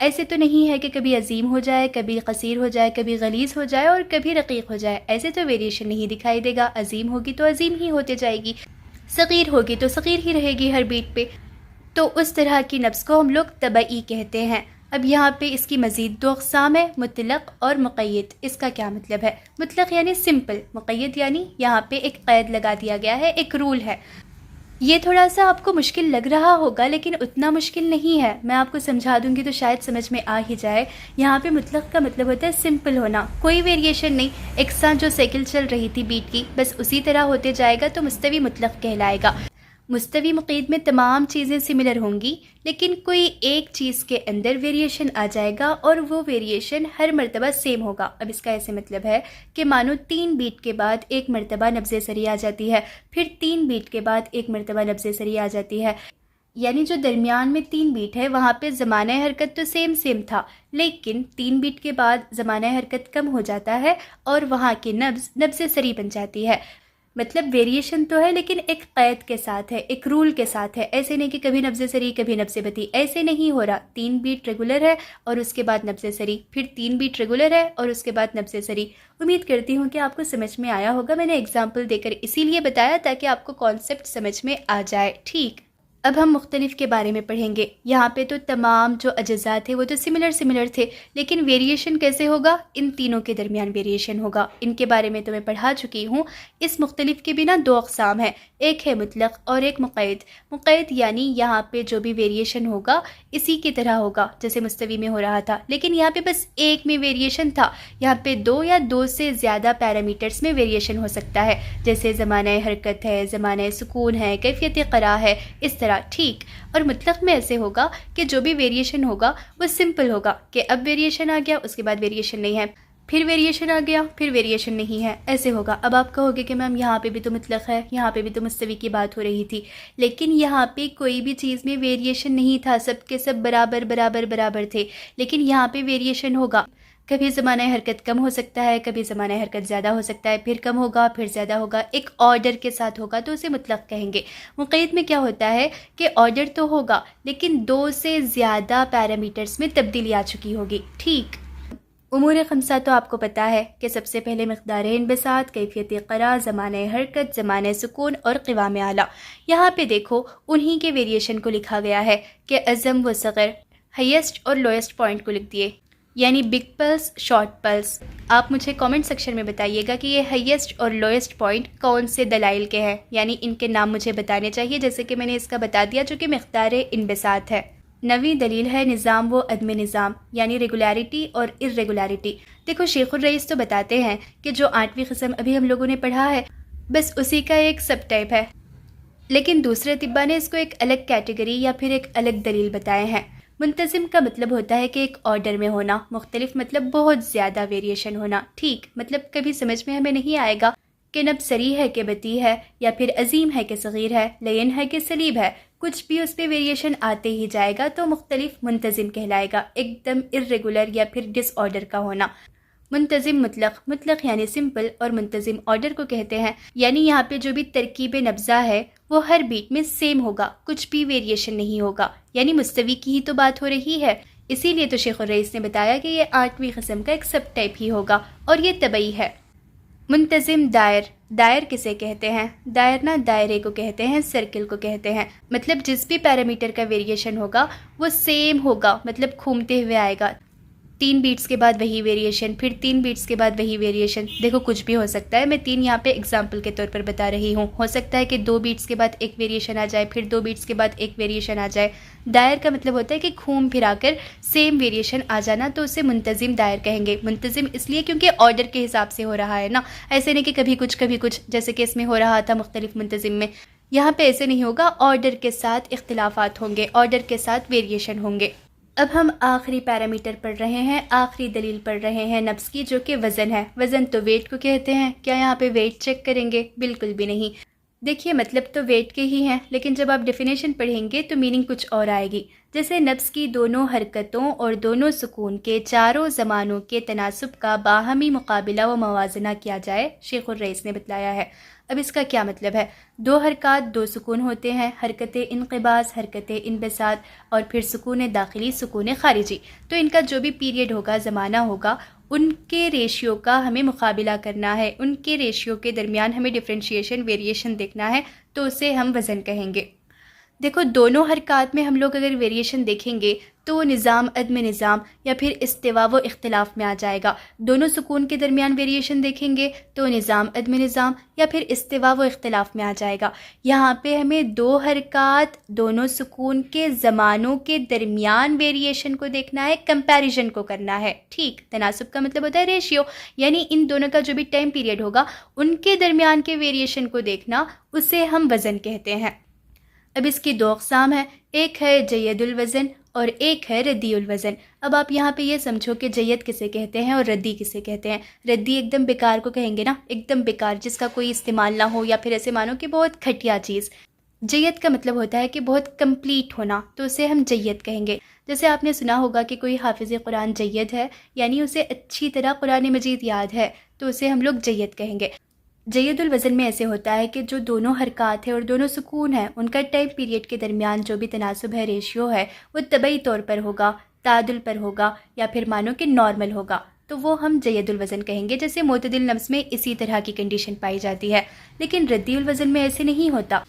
ایسے تو نہیں ہے کہ کبھی عظیم ہو جائے، کبھی قصیر ہو جائے، کبھی غلیظ ہو جائے اور کبھی رقیق ہو جائے، ایسے تو ویریشن نہیں دکھائی دے گا. عظیم ہوگی تو عظیم ہی ہوتے جائے گی، صغیر ہوگی تو صغیر ہی رہے گی ہر بیٹ پہ. تو اس طرح کی نبض کو ہم لوگ طبعی کہتے ہیں. اب یہاں پہ اس کی مزید 2 اقسام ہے، مطلق اور مقید. اس کا کیا مطلب ہے؟ مطلق یعنی سمپل، مقید یعنی یہاں پہ ایک قید لگا دیا گیا ہے، ایک رول ہے. یہ تھوڑا سا آپ کو مشکل لگ رہا ہوگا لیکن اتنا مشکل نہیں ہے، میں آپ کو سمجھا دوں گی تو شاید سمجھ میں آ ہی جائے. یہاں پہ مطلق کا مطلب ہوتا ہے سمپل ہونا، کوئی ویریشن نہیں، یکساں جو سائیکل چل رہی تھی بیٹ کی بس اسی طرح ہوتے جائے گا تو مستوی مطلق کہلائے گا. مستوی مقید میں تمام چیزیں سملر ہوں گی لیکن کوئی ایک چیز کے اندر ویریشن آ جائے گا اور وہ ویریشن ہر مرتبہ سیم ہوگا. اب اس کا ایسے مطلب ہے کہ مانو 3 بیٹ کے بعد ایک مرتبہ نبض سری آ جاتی ہے، پھر 3 بیٹ کے بعد ایک مرتبہ نبض سری آ جاتی ہے. یعنی جو درمیان میں 3 بیٹ ہے وہاں پہ زمانہ حرکت تو سیم تھا، لیکن 3 بیٹ کے بعد زمانہ حرکت کم ہو جاتا ہے اور وہاں کی نبض سری بن جاتی ہے. مطلب ویریشن تو ہے لیکن ایک قید کے ساتھ ہے، ایک رول کے ساتھ ہے. ایسے نہیں کہ کبھی نبض سری کبھی نبض بتی، ایسے نہیں ہو رہا. 3 بیٹ ریگولر ہے اور اس کے بعد نبض سری، پھر 3 بیٹ ریگولر ہے اور اس کے بعد نبض سری. امید کرتی ہوں کہ آپ کو سمجھ میں آیا ہوگا. میں نے اگزامپل دے کر اسی لیے بتایا تاکہ آپ کو کانسیپٹ سمجھ میں آ جائے. ٹھیک، اب ہم مختلف کے بارے میں پڑھیں گے. یہاں پہ تو تمام جو اجزاء تھے وہ تو سملر تھے، لیکن ویریشن کیسے ہوگا؟ ان تینوں کے درمیان ویریشن ہوگا. ان کے بارے میں تو میں پڑھا چکی ہوں. اس مختلف کے بھی نا 2 اقسام ہیں، ایک ہے مطلق اور ایک مقید. مقید یعنی یہاں پہ جو بھی ویریشن ہوگا اسی کی طرح ہوگا جیسے مستوی میں ہو رہا تھا، لیکن یہاں پہ بس ایک میں ویریشن تھا. یہاں پہ 2 یا 2 سے زیادہ پیرامیٹرز میں ویریشن ہو سکتا ہے، جیسے زمانہ حرکت ہے، زمانہ سکون ہے، کیفیت قرا ہے، اس طرح. ٹھیک، اور مطلق میں ایسے ہوگا کہ جو بھی ویریشن ہوگا وہ سمپل ہوگا کہ اب ویریشن آ گیا اس کے بعد ویریشن نہیں ہے، پھر ویریشن آ گیا پھر ویریشن نہیں ہے، ایسے ہوگا. اب آپ کہو گے کہ میم یہاں پہ بھی تو مطلق ہے، یہاں پہ بھی تو مستوی کی بات ہو رہی تھی، لیکن یہاں پہ کوئی بھی چیز میں ویریشن نہیں تھا، سب کے سب برابر تھے. لیکن یہاں پہ ویریشن ہوگا، کبھی زمانہ حرکت کم ہو سکتا ہے، کبھی زمانہ حرکت زیادہ ہو سکتا ہے، پھر کم ہوگا پھر زیادہ ہوگا، ایک آرڈر کے ساتھ ہوگا تو اسے مطلق کہیں گے. مقید میں کیا ہوتا ہے کہ آرڈر تو ہوگا لیکن 2 سے زیادہ پیرامیٹرز میں تبدیلی آ چکی ہوگی. ٹھیک، امور خمسہ تو آپ کو پتہ ہے کہ سب سے پہلے مقدار انبساط، کیفیت قرار، زمانہ حرکت، زمانہ سکون اور قوام اعلیٰ. یہاں پہ دیکھو انہی کے ویریشن کو لکھا گیا ہے کہ اعظم و صغر، ہائیسٹ اور لوئسٹ پوائنٹ کو لکھ دیے، یعنی بگ پلس، شارٹ پلس. آپ مجھے کامنٹ سیکشن میں بتائیے گا کہ یہ ہائیسٹ اور لوئسٹ پوائنٹ کون سے دلائل کے ہیں، یعنی ان کے نام مجھے بتانے چاہیے، جیسے کہ میں نے اس کا بتا دیا جو کہ مقدار انبساط ہے. 9ویں دلیل ہے نظام و عدم نظام، یعنی ریگولیرٹی اور ارریگولیرٹی. دیکھو شیخ الرئیس تو بتاتے ہیں کہ جو 8ویں قسم ابھی ہم لوگوں نے پڑھا ہے بس اسی کا ایک سب ٹائپ ہے، لیکن دوسرے طباء نے اس کو ایک الگ کیٹیگری یا پھر ایک الگ دلیل بتائے ہیں. منتظم کا مطلب ہوتا ہے کہ ایک آرڈر میں ہونا، مختلف مطلب بہت زیادہ ویریشن ہونا. ٹھیک، مطلب کبھی سمجھ میں ہمیں نہیں آئے گا کہ نب سری ہے کہ بتی ہے، یا پھر عظیم ہے کہ صغیر ہے، لین ہے کہ سلیب ہے، کچھ بھی اس پہ ویریشن آتے ہی جائے گا تو مختلف منتظم کہلائے گا. ایک دم ارریگولر یا پھر ڈس آرڈر کا ہونا. منتظم مطلق یعنی سمپل، اور منتظم آرڈر کو کہتے ہیں، یعنی یہاں پہ جو بھی ترکیب نبضہ ہے وہ ہر بیٹ میں سیم ہوگا، کچھ بھی ویریشن نہیں ہوگا. یعنی مستوی کی ہی تو بات ہو رہی ہے، اسی لیے تو شیخ الرئیس نے بتایا کہ یہ 8ویں قسم کا ایک سب ٹائپ ہی ہوگا اور یہ طبعی ہے. منتظم دائر کسے کہتے ہیں؟ دائر نہ دائرے کو کہتے ہیں، سرکل کو کہتے ہیں. مطلب جس بھی پیرامیٹر کا ویریشن ہوگا وہ سیم ہوگا، مطلب گھومتے ہوئے آئے گا. 3 بیٹس کے بعد وہی ویریشن، پھر 3 بیٹس کے بعد وہی ویریشن. دیکھو کچھ بھی ہو سکتا ہے، میں 3 یہاں پہ اگزامپل کے طور پر بتا رہی ہوں. ہو سکتا ہے کہ 2 بیٹس کے بعد ایک ویریشن آ جائے، پھر 2 بیٹس کے بعد ایک ویریشن آ جائے. دائر کا مطلب ہوتا ہے کہ گھوم پھرا کر سیم ویریشن آ جانا، تو اسے منتظم دائر کہیں گے. منتظم اس لیے کیونکہ آرڈر کے حساب سے ہو رہا ہے نا، ایسے نہیں کہ کبھی کچھ جیسے کہ اس میں ہو رہا تھا مختلف منتظم میں. یہاں پہ ایسے نہیں ہوگا، آرڈر کے ساتھ اختلافات ہوں گے، آرڈر کے ساتھ ویریشن ہوں گے. اب ہم آخری پیرامیٹر پڑھ رہے ہیں، آخری دلیل پڑھ رہے ہیں نبض کی، جو کہ وزن ہے. وزن تو ویٹ کو کہتے ہیں. کیا یہاں پہ ویٹ چیک کریں گے؟ بالکل بھی نہیں. دیکھیے مطلب تو ویٹ کے ہی ہیں، لیکن جب آپ ڈیفینیشن پڑھیں گے تو میننگ کچھ اور آئے گی. جیسے نبض کی دونوں حرکتوں اور دونوں سکون کے چاروں زمانوں کے تناسب کا باہمی مقابلہ و موازنہ کیا جائے، شیخ الرئیس نے بتلایا ہے. اب اس کا کیا مطلب ہے؟ 2 حرکات 2 سکون ہوتے ہیں، حرکت انقباض، حرکت انبساط اور پھر سکون داخلی، سکون خارجی. تو ان کا جو بھی پیریڈ ہوگا، زمانہ ہوگا، ان کے ریشیو کا ہمیں مقابلہ کرنا ہے، ان کے ریشیو کے درمیان ہمیں ڈفرینشیشن، ویریشن دیکھنا ہے، تو اسے ہم وزن کہیں گے. دیکھو دونوں حرکات میں ہم لوگ اگر ویریشن دیکھیں گے تو وہ نظام عدم نظام یا پھر استوا و اختلاف میں آ جائے گا. دونوں سکون کے درمیان ویریشن دیکھیں گے تو نظام عدم نظام یا پھر استوا و اختلاف میں آ جائے گا. یہاں پہ ہمیں 2 حرکات دونوں سکون کے زمانوں کے درمیان ویریشن کو دیکھنا ہے، کمپیریزن کو کرنا ہے. ٹھیک، تناسب کا مطلب ہوتا ہے ریشیو، یعنی ان دونوں کا جو بھی ٹائم پیریڈ ہوگا ان کے درمیان کے ویریشن کو دیکھنا، اسے ہم وزن کہتے ہیں. اب اس کی 2 اقسام ہیں، ایک ہے جید الوزن اور ایک ہے ردی الوزن. اب آپ یہاں پہ یہ سمجھو کہ جید کسے کہتے ہیں اور ردی کسے کہتے ہیں. ردی ایک دم بیکار کو کہیں گے نا، ایک دم بیکار، جس کا کوئی استعمال نہ ہو، یا پھر ایسے مانو کہ بہت گھٹیا چیز. جید کا مطلب ہوتا ہے کہ بہت کمپلیٹ ہونا، تو اسے ہم جید کہیں گے. جیسے آپ نے سنا ہوگا کہ کوئی حافظ قرآن جید ہے، یعنی اسے اچھی طرح قرآن مجید یاد ہے، تو اسے ہم لوگ جید کہیں گے. جید الوزن میں ایسے ہوتا ہے کہ جو دونوں حرکات ہیں اور دونوں سکون ہیں، ان کا ٹائم پیریڈ کے درمیان جو بھی تناسب ہے، ریشیو ہے، وہ طبعی طور پر ہوگا، تعادل پر ہوگا، یا پھر مانو کہ نارمل ہوگا، تو وہ ہم جید الوزن کہیں گے. جیسے معتدل نفس میں اسی طرح کی کنڈیشن پائی جاتی ہے. لیکن ردی الوزن میں ایسے نہیں ہوتا.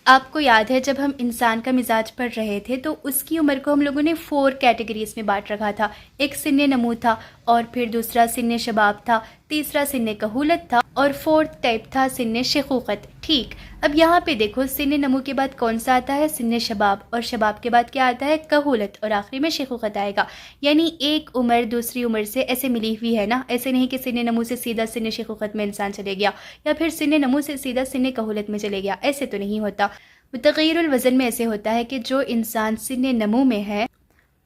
آپ کو یاد ہے جب ہم انسان کا مزاج پڑھ رہے تھے تو اس کی عمر کو ہم لوگوں نے 4 کیٹیگریز میں بانٹ رکھا تھا. ایک سن نمو تھا، اور پھر دوسرا سن شباب تھا، تیسرا سن کہولت تھا، اور 4تھ ٹائپ تھا سن شیخوخت. ٹھیک، اب یہاں پہ دیکھو سن نمو کے بعد کون سا آتا ہے؟ سن شباب، اور شباب کے بعد کیا آتا ہے؟ کہولت، اور آخری میں شیخوخت آئے گا. یعنی ایک عمر دوسری عمر سے ایسے ملی ہوئی ہے نا، ایسے نہیں کہ سن نمو سے سیدھا سن شیخوخت میں انسان چلے گیا، یا پھر سن نمو سے سیدھا سن کہولت میں چلے گیا، ایسے تو نہیں ہوتا. متغیر الوزن میں ایسے ہوتا ہے کہ جو انسان سن نمو میں ہے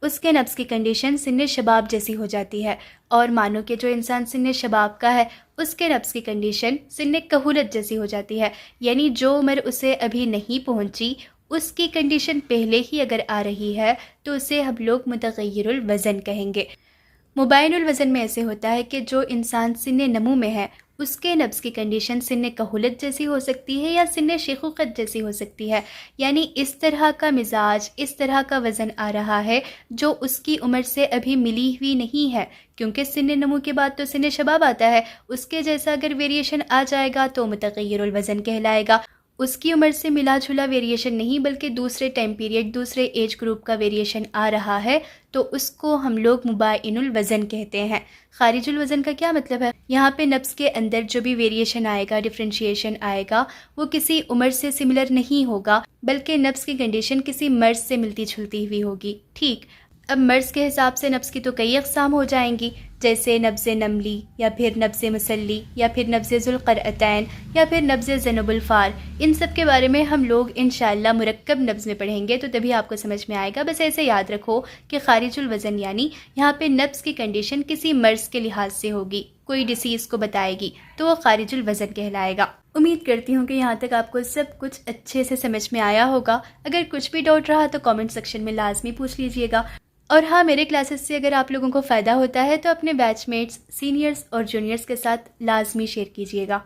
اس کے نفس کی کنڈیشن سن شباب جیسی ہو جاتی ہے، اور مانو کہ جو انسان سن شباب کا ہے اس کے نفس کی کنڈیشن سن کہولت جیسی ہو جاتی ہے. یعنی جو عمر اسے ابھی نہیں پہنچی، اس کی کنڈیشن پہلے ہی اگر آ رہی ہے تو اسے ہم لوگ متغیر الوزن کہیں گے. مبین الوزن میں ایسے ہوتا ہے کہ جو انسان سن نمو میں ہے اس کے نفس کی کنڈیشن سن کہولت جیسی ہو سکتی ہے یا سن شیخوخت جیسی ہو سکتی ہے. یعنی اس طرح کا مزاج، اس طرح کا وزن آ رہا ہے جو اس کی عمر سے ابھی ملی ہوئی نہیں ہے، کیونکہ سن نمو کے بعد تو سن شباب آتا ہے. اس کے جیسا اگر ویریشن آ جائے گا تو متغیر الوزن کہلائے گا. اس کی عمر سے ملا جھلا ویریشن نہیں بلکہ دوسرے ٹائم پیریڈ، دوسرے ایج گروپ کا ویریشن آ رہا ہے تو اس کو ہم لوگ مبائن الوزن کہتے ہیں. خارج الوزن کا کیا مطلب ہے؟ یہاں پہ نفس کے اندر جو بھی ویریشن آئے گا، ڈفرینشیشن آئے گا، وہ کسی عمر سے سملر نہیں ہوگا بلکہ نفس کی کنڈیشن کسی مرض سے ملتی جھلتی ہوئی ہوگی. ٹھیک، اب مرض کے حساب سے نفس کی تو کئی اقسام ہو جائیں گی، جیسے نبض نملی، یا پھر نبض مسلی، یا پھر نبض ذوالقرعتین، یا پھر نبض ذنب الفار. ان سب کے بارے میں ہم لوگ انشاءاللہ مرکب نبض میں پڑھیں گے تو تبھی آپ کو سمجھ میں آئے گا. بس ایسے یاد رکھو کہ خارج الوزن یعنی یہاں پہ نبض کی کنڈیشن کسی مرض کے لحاظ سے ہوگی، کوئی ڈیسیز کو بتائے گی تو وہ خارج الوزن کہلائے گا. امید کرتی ہوں کہ یہاں تک آپ کو سب کچھ اچھے سے سمجھ میں آیا ہوگا. اگر کچھ بھی ڈاؤٹ رہا تو کامنٹ سیکشن میں لازمی پوچھ لیجئے گا. اور ہاں، میرے کلاسز سے اگر آپ لوگوں کو فائدہ ہوتا ہے تو اپنے بیچ میٹس، سینئرز اور جونیئرز کے ساتھ لازمی شیئر کیجیے گا.